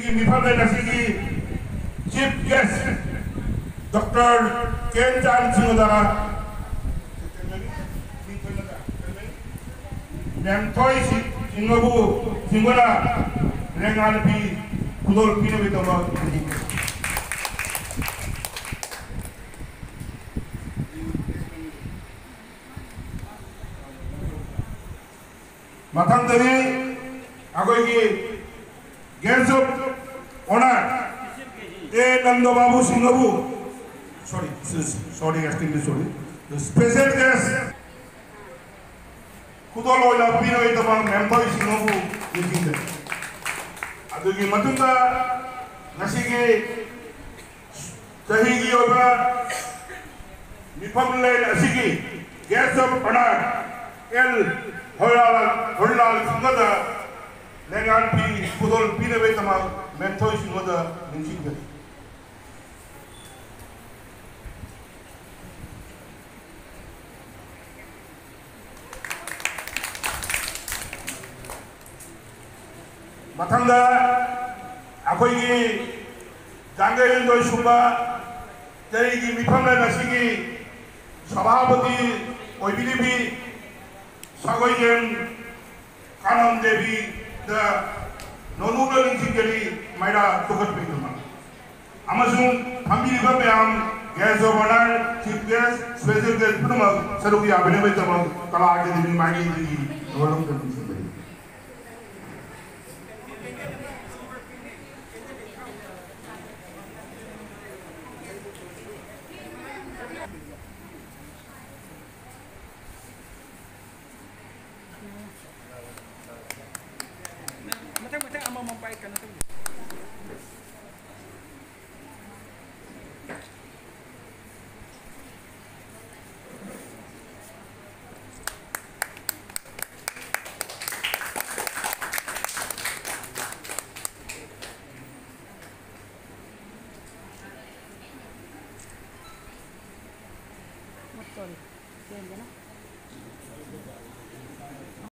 Sigi Mifamena Sigi Chief Guest Dr. Ken Chan Singodara Nemtoy Singobu Singola Rengalpi Kudol Pinavitama Matangdari Agogi Guest of Honor A. Nandababu Singabu. Sorry, extremely sorry. The special guest Kudolola Pino Itamang Member Singabu Nikinda. Adugi Matunda Nasigi Sahigi Oba Nipamle Nasigi Guest of Honor L. Holal Singada Lengan P. Kudol Pinavitama Mentoy Singada Nikinda. Matanga Akoigi Jangarin Doshumba Terigi Mipamla Nasigi Sabhabati Oibilibi Sagoyen Kanan Devi the Nonula Ninkigari Maida Tokat Pinduma Amazon Pambi Babayam Gas of Honor Chief Guest Special Guest Puduma Saruki Abinavitama Kala Academy Magi Nolong Matang ang mamampay ka na ito. Motor. Yan na.